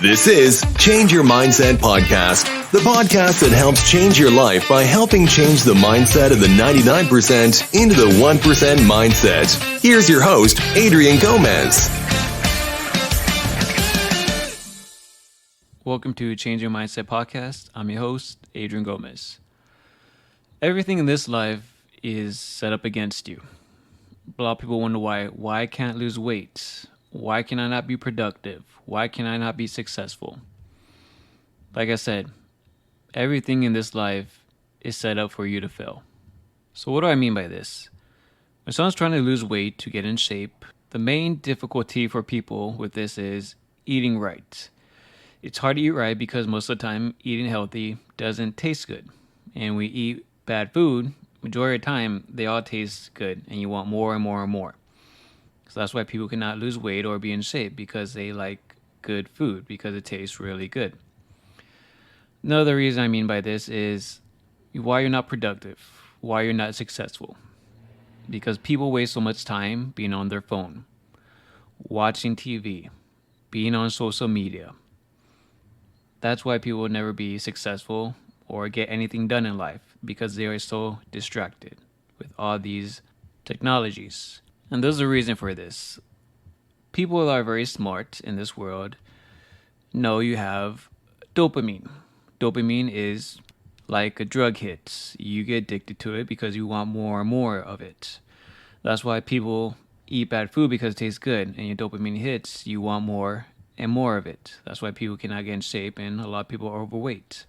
This is Change Your Mindset Podcast, the podcast that helps change your life by helping change the mindset of the 99% into the 1% mindset. Here's your host, Adrian Gomez. Welcome to Change Your Mindset Podcast. I'm your host, Adrian Gomez. Everything in this life is set up against you. A lot of people wonder why I can't lose weight. Why can I not be productive? Why can I not be successful? Like I said, everything in this life is set up for you to fail. So what do I mean by this? When someone's trying to lose weight to get in shape, the main difficulty for people with this is eating right. It's hard to eat right because most of the time eating healthy doesn't taste good. And we eat bad food, majority of the time they all taste good and you want more and more and more. So that's why people cannot lose weight or be in shape, because they like good food, because it tastes really good. Another reason I mean by this is why you're not productive, why you're not successful. Because people waste so much time being on their phone, watching TV, being on social media. That's why people will never be successful or get anything done in life, because they are so distracted with all these technologies. And there's a reason for this. People that are very smart in this world know you have dopamine. Dopamine is like a drug hit. You get addicted to it because you want more and more of it. That's why people eat bad food, because it tastes good, and your dopamine hits, you want more and more of it. That's why people cannot get in shape, and a lot of people are overweight.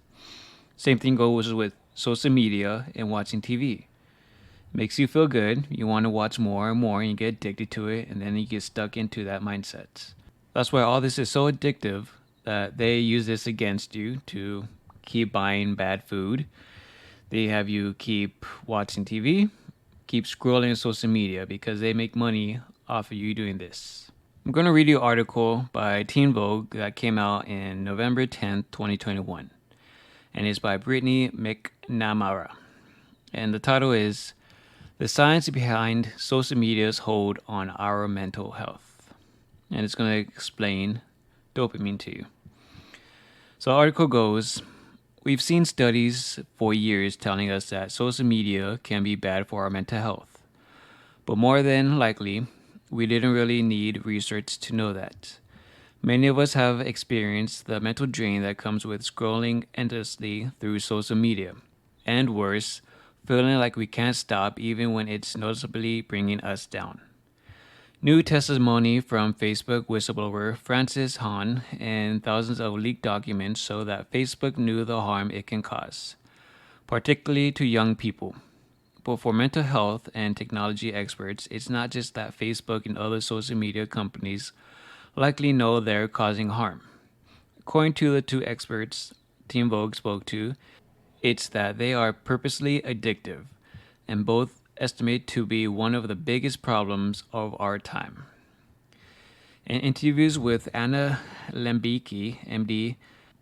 Same thing goes with social media and watching TV. Makes you feel good, you want to watch more and more, and you get addicted to it, and then you get stuck into that mindset. That's why all this is so addictive that they use this against you to keep buying bad food. They have you keep watching TV, keep scrolling social media, because they make money off of you doing this. I'm going to read you an article by Teen Vogue that came out in November 10th, 2021. And it's by Brittany McNamara. And the title is The Science Behind Social Media's Hold on Our Mental Health. And it's going to explain dopamine to you. So the article goes, we've seen studies for years telling us that social media can be bad for our mental health. But more than likely, we didn't really need research to know that. Many of us have experienced the mental drain that comes with scrolling endlessly through social media. And worse, feeling like we can't stop even when it's noticeably bringing us down. New testimony from Facebook whistleblower Frances Hahn and thousands of leaked documents show that Facebook knew the harm it can cause, particularly to young people. But for mental health and technology experts, it's not just that Facebook and other social media companies likely know they're causing harm. According to the two experts Teen Vogue spoke to, it's that they are purposely addictive, and both estimate to be one of the biggest problems of our time. In interviews with Anna Lembicki, MD,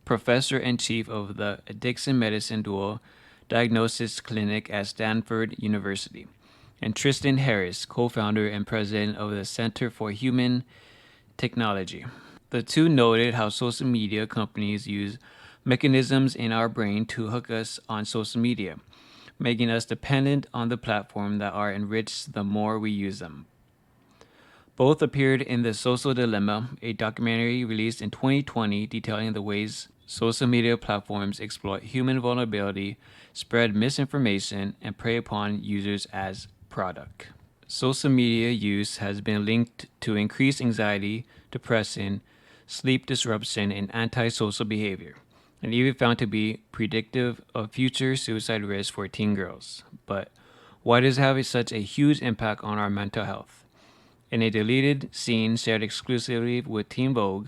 professor and chief of the Addiction Medicine Dual Diagnosis Clinic at Stanford University, and Tristan Harris, co-founder and president of the Center for Human Technology. The two noted how social media companies use mechanisms in our brain to hook us on social media, making us dependent on the platform that are enriched the more we use them. Both appeared in The Social Dilemma, a documentary released in 2020 detailing the ways social media platforms exploit human vulnerability, spread misinformation, and prey upon users as product. Social media use has been linked to increased anxiety, depression, sleep disruption, and antisocial behavior, and even found to be predictive of future suicide risk for teen girls. But why does it have such a huge impact on our mental health? In a deleted scene shared exclusively with Teen Vogue,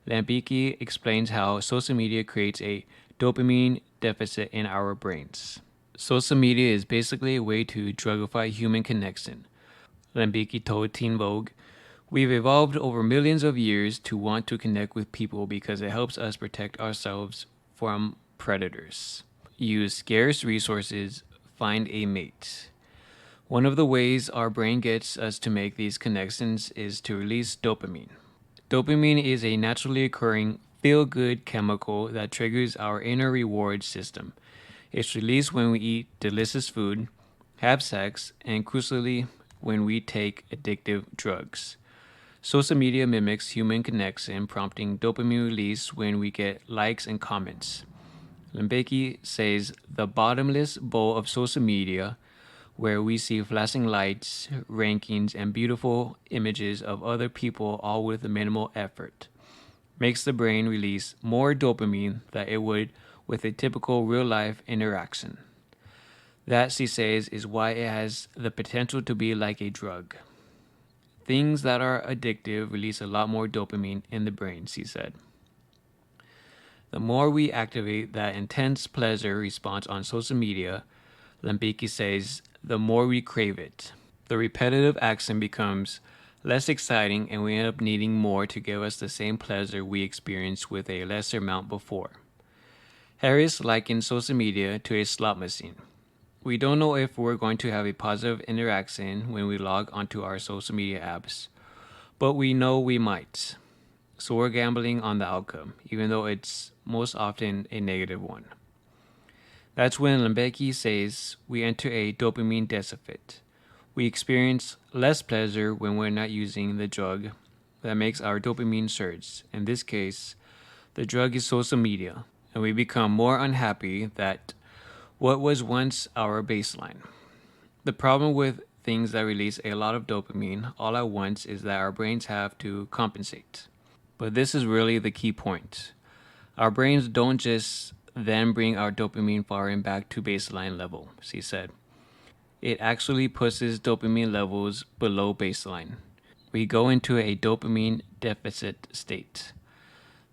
Lembicki explains how social media creates a dopamine deficit in our brains. Social media is basically a way to drugify human connection. Lembicki told Teen Vogue, we've evolved over millions of years to want to connect with people because it helps us protect ourselves from predators, use scarce resources, find a mate. One of the ways our brain gets us to make these connections is to release dopamine. Dopamine is a naturally occurring feel-good chemical that triggers our inner reward system. It's released when we eat delicious food, have sex, and crucially, when we take addictive drugs. Social media mimics human connection, prompting dopamine release when we get likes and comments. Lembeki says the bottomless bowl of social media, where we see flashing lights, rankings, and beautiful images of other people all with minimal effort, makes the brain release more dopamine than it would with a typical real life interaction. That, she says, is why it has the potential to be like a drug. Things that are addictive release a lot more dopamine in the brain, she said. The more we activate that intense pleasure response on social media, Lembeki says, the more we crave it. The repetitive action becomes less exciting and we end up needing more to give us the same pleasure we experienced with a lesser amount before. Harris likened social media to a slot machine. We don't know if we're going to have a positive interaction when we log onto our social media apps, but we know we might. So we're gambling on the outcome, even though it's most often a negative one. That's when Lembeki says we enter a dopamine deficit. We experience less pleasure when we're not using the drug that makes our dopamine surge. In this case, the drug is social media, and we become more unhappy that what was once our baseline. The problem with things that release a lot of dopamine all at once is that our brains have to compensate. But this is really the key point. Our brains don't just then bring our dopamine firing back to baseline level, she said. It actually pushes dopamine levels below baseline. We go into a dopamine deficit state.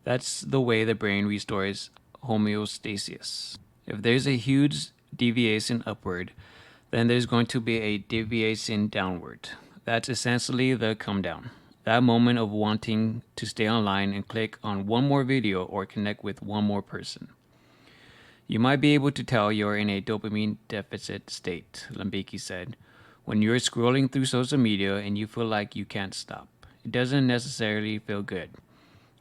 That's the way the brain restores homeostasis. If there's a huge deviation upward, then there's going to be a deviation downward. That's essentially the come down. That moment of wanting to stay online and click on one more video or connect with one more person. You might be able to tell you're in a dopamine deficit state, Lembeki said, when you're scrolling through social media and you feel like you can't stop. It doesn't necessarily feel good,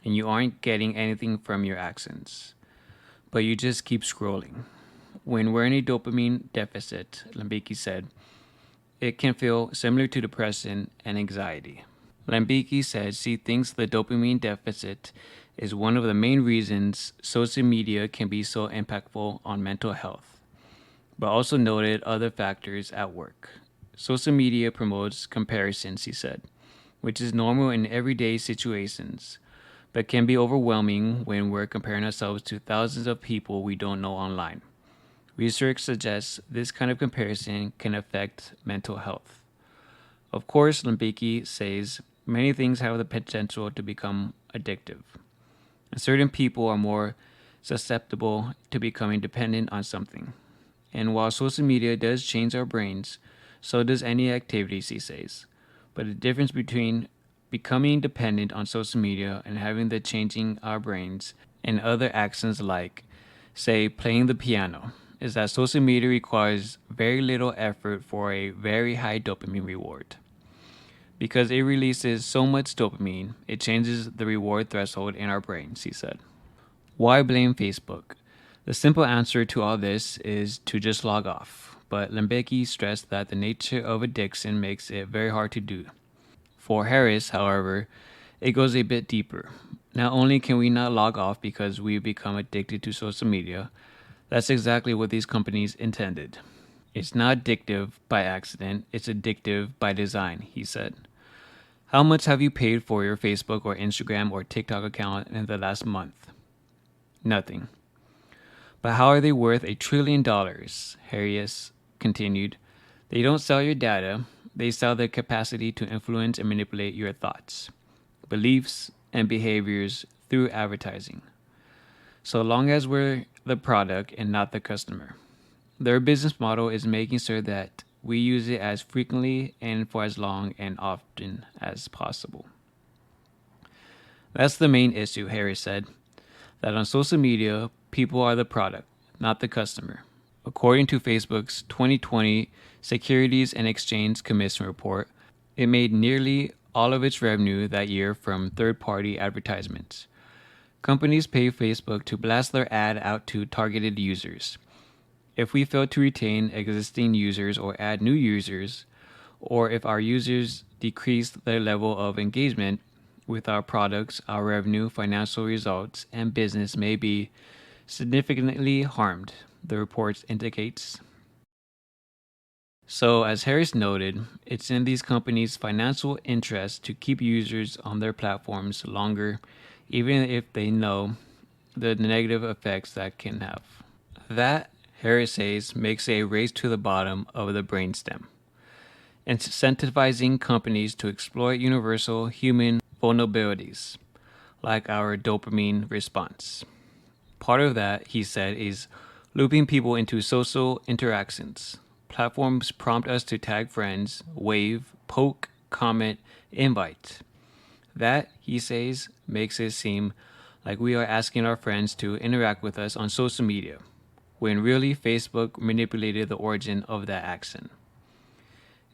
and you aren't getting anything from your actions, but you just keep scrolling. When we're in a dopamine deficit, Lembeki said, it can feel similar to depression and anxiety. Lembeki said she thinks the dopamine deficit is one of the main reasons social media can be so impactful on mental health, but also noted other factors at work. Social media promotes comparison, she said, which is normal in everyday situations, but can be overwhelming when we're comparing ourselves to thousands of people we don't know online. Research suggests this kind of comparison can affect mental health. Of course, Lembeki says many things have the potential to become addictive. And certain people are more susceptible to becoming dependent on something. And while social media does change our brains, so does any activity, she says. But the difference between becoming dependent on social media and having the changing our brains and other actions like, say, playing the piano, is that social media requires very little effort for a very high dopamine reward. Because it releases so much dopamine, it changes the reward threshold in our brains, he said. Why blame Facebook? The simple answer to all this is to just log off, but Lembeki stressed that the nature of addiction makes it very hard to do. For Harris, however, it goes a bit deeper. Not only can we not log off because we've become addicted to social media, that's exactly what these companies intended. It's not addictive by accident, it's addictive by design, he said. How much have you paid for your Facebook or Instagram or TikTok account in the last month? Nothing. But how are they worth $1 trillion? Harris continued. They don't sell your data, they sell their capacity to influence and manipulate your thoughts, beliefs, and behaviors through advertising. So long as we're the product and not the customer. Their business model is making sure that we use it as frequently and for as long and often as possible. That's the main issue, Harris said, that on social media, people are the product, not the customer. According to Facebook's 2020 Securities and Exchange Commission report, it made nearly all of its revenue that year from third-party advertisements. Companies pay Facebook to blast their ad out to targeted users. If we fail to retain existing users or add new users, or if our users decrease their level of engagement with our products, our revenue, financial results, and business may be significantly harmed, the report indicates. So, as Harris noted, it's in these companies' financial interest to keep users on their platforms longer, even if they know the negative effects that can have. That, Harris says, makes a race to the bottom of the brainstem, incentivizing companies to exploit universal human vulnerabilities, like our dopamine response. Part of that, he said, is looping people into social interactions. Platforms prompt us to tag friends, wave, poke, comment, invite. That, he says, makes it seem like we are asking our friends to interact with us on social media, when really Facebook manipulated the origin of that action.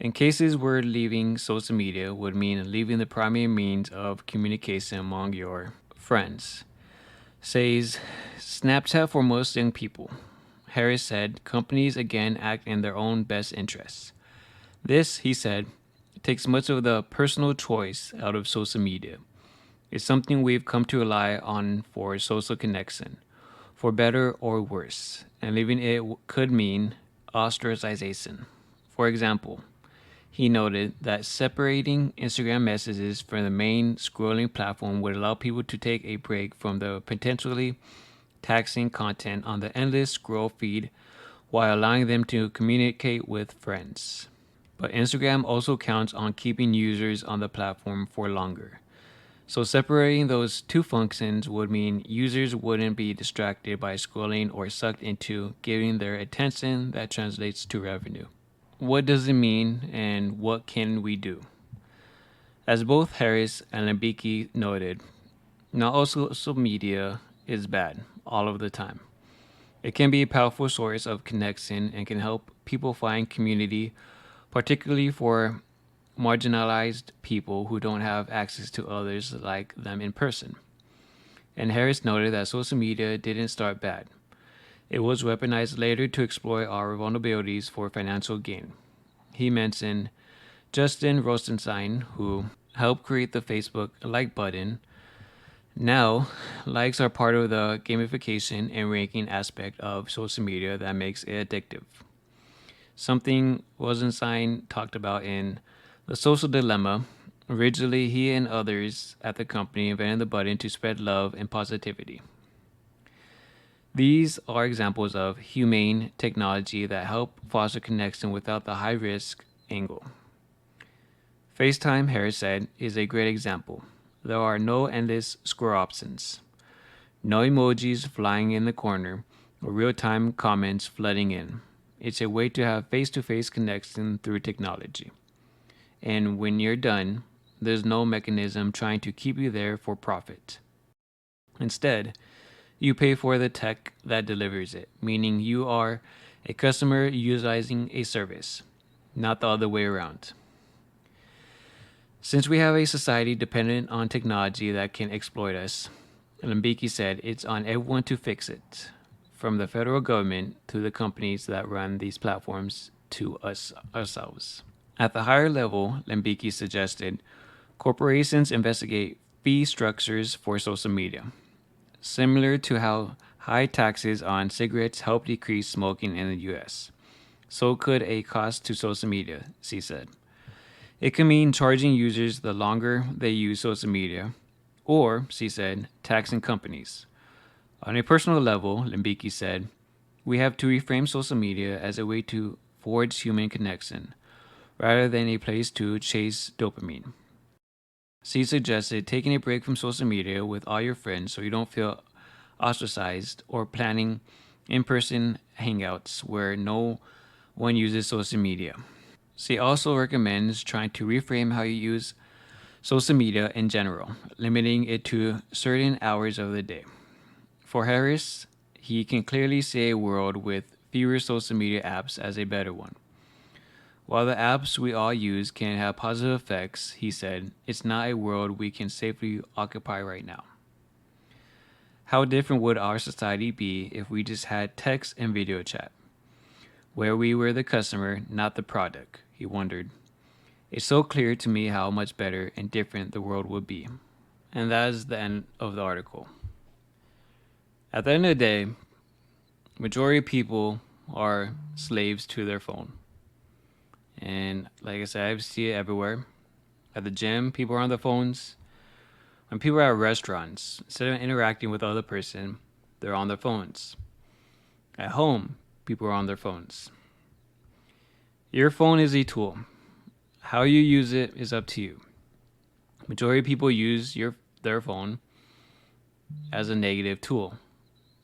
In cases where leaving social media would mean leaving the primary means of communication among your friends. Says Snapchat for most young people. Harris said companies again act in their own best interests. This, he said, takes much of the personal choice out of social media. It's something we've come to rely on for social connection, for better or worse, and leaving it could mean ostracization. For example, he noted that separating Instagram messages from the main scrolling platform would allow people to take a break from the potentially taxing content on the endless scroll feed while allowing them to communicate with friends. But Instagram also counts on keeping users on the platform for longer. So separating those two functions would mean users wouldn't be distracted by scrolling or sucked into giving their attention that translates to revenue. What does it mean and what can we do? As both Harris and Lembicki noted, not all social media is bad all of the time. It can be a powerful source of connection and can help people find community, particularly for marginalized people who don't have access to others like them in person. And Harris noted that social media didn't start bad. It was weaponized later to exploit our vulnerabilities for financial gain. He mentioned Justin Rosenstein, who helped create the Facebook like button. Now, likes are part of the gamification and ranking aspect of social media that makes it addictive. Something Rosenstein talked about in The Social Dilemma. Originally, he and others at the company invented the button to spread love and positivity. These are examples of humane technology that help foster connection without the high-risk angle. FaceTime, Harris said, is a great example. There are no endless scroll options, no emojis flying in the corner, or real-time comments flooding in. It's a way to have face-to-face connection through technology. And when you're done, there's no mechanism trying to keep you there for profit. Instead, you pay for the tech that delivers it, meaning you are a customer utilizing a service, not the other way around. Since we have a society dependent on technology that can exploit us, Lembicki said it's on everyone to fix it, from the federal government to the companies that run these platforms to us ourselves. At the higher level, Lembicki suggested corporations investigate fee structures for social media, similar to how high taxes on cigarettes help decrease smoking in the US. So could a cost to social media, she said. It can mean charging users the longer they use social media, or, she said, taxing companies. On a personal level, Lembicki said, we have to reframe social media as a way to forge human connection, rather than a place to chase dopamine. She suggested taking a break from social media with all your friends so you don't feel ostracized, or planning in-person hangouts where no one uses social media. She also recommends trying to reframe how you use social media in general, limiting it to certain hours of the day. For Harris, he can clearly see a world with fewer social media apps as a better one. While the apps we all use can have positive effects, he said, it's not a world we can safely occupy right now. How different would our society be if we just had text and video chat, where we were the customer, not the product? He wondered. It's so clear to me how much better and different the world would be. And that is the end of the article. At the end of the day, majority of people are slaves to their phone. And like I said, I see it everywhere. At the gym, people are on their phones. When people are at restaurants, instead of interacting with the other person, they're on their phones. At home, people are on their phones. Your phone is a tool. How you use it is up to you. Majority of people use their phone as a negative tool.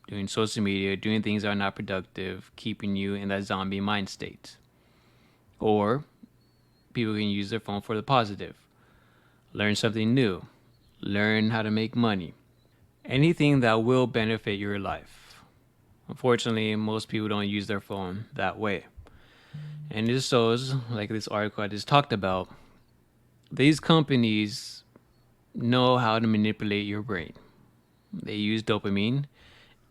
Doing social media, doing things that are not productive, keeping you in that zombie mind state. Or people can use their phone for the positive. Learn something new. Learn how to make money. Anything that will benefit your life. Unfortunately, most people don't use their phone that way. And it shows, like this article I just talked about, these companies know how to manipulate your brain. They use dopamine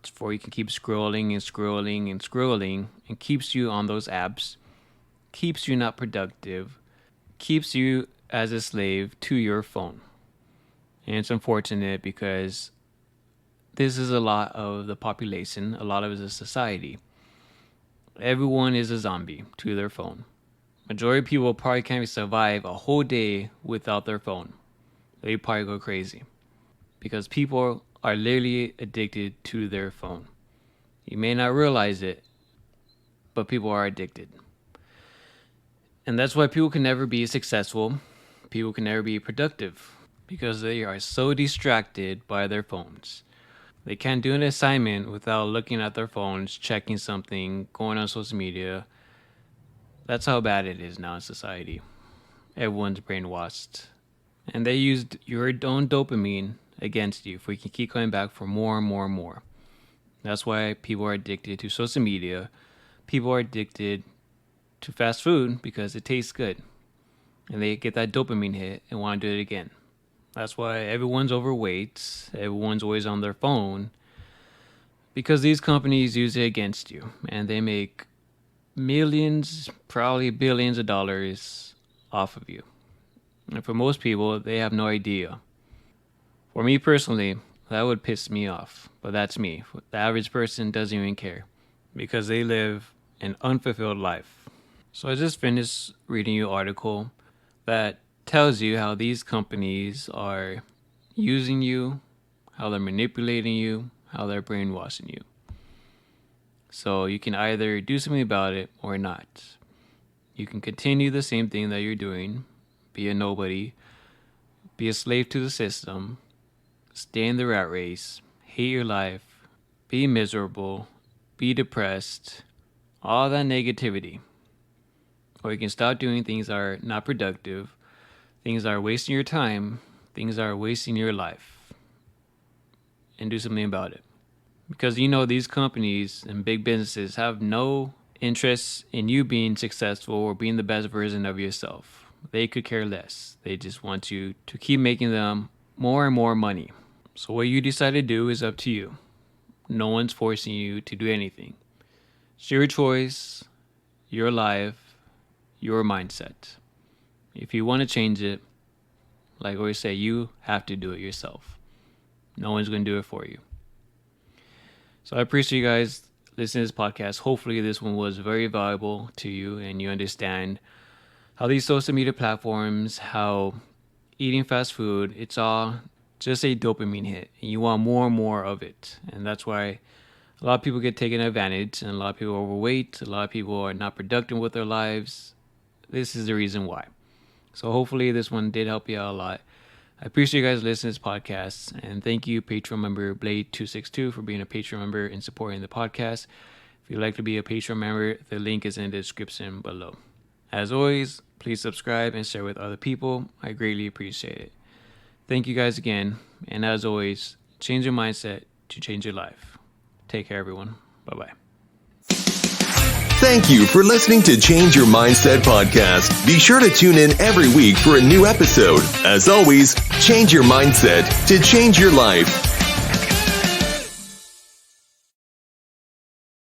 for you can keep scrolling and scrolling and scrolling, and keeps you on those apps, keeps you not productive, keeps you as a slave to your phone. And it's unfortunate because this is a lot of the population, a lot of the society. Everyone is a zombie to their phone. Majority of people probably can't survive a whole day without their phone. They probably go crazy because people are literally addicted to their phone. You may not realize it, but people are addicted. And that's why people can never be successful. People can never be productive because they are so distracted by their phones. They can't do an assignment without looking at their phones, checking something, going on social media. That's how bad it is now in society. Everyone's brainwashed. And they used your own dopamine against you for you can keep coming back for more and more and more. That's why people are addicted to social media. People are addicted to fast food because it tastes good. And they get that dopamine hit and want to do it again. That's why everyone's overweight. Everyone's always on their phone. Because these companies use it against you. And they make millions, probably billions of dollars off of you. And for most people, they have no idea. For me personally, that would piss me off. But that's me. The average person doesn't even care. Because they live an unfulfilled life. So I just finished reading an article that tells you how these companies are using you, how they're manipulating you, how they're brainwashing you. So you can either do something about it or not. You can continue the same thing that you're doing, be a nobody, be a slave to the system, stay in the rat race, hate your life, be miserable, be depressed, all that negativity. Or you can stop doing things that are not productive, things that are wasting your time, things that are wasting your life, and do something about it. Because you know these companies and big businesses have no interest in you being successful or being the best version of yourself. They could care less. They just want you to keep making them more and more money. So what you decide to do is up to you. No one's forcing you to do anything. It's your choice, your life, your mindset. If you want to change it, like I always say, you have to do it yourself. No one's going to do it for you. So I appreciate you guys listening to this podcast. Hopefully this one was very valuable to you and you understand how these social media platforms, how eating fast food, it's all just a dopamine hit. And you want more and more of it. And that's why a lot of people get taken advantage and a lot of people are overweight. A lot of people are not productive with their lives. This is the reason why. So hopefully this one did help you out a lot. I appreciate you guys listening to this podcast. And thank you, Patron member Blade262, for being a Patron member and supporting the podcast. If you'd like to be a Patron member, the link is in the description below. As always, please subscribe and share with other people. I greatly appreciate it. Thank you guys again. And as always, change your mindset to change your life. Take care, everyone. Bye-bye. Thank you for listening to Change Your Mindset podcast. Be sure to tune in every week for a new episode. As always, change your mindset to change your life.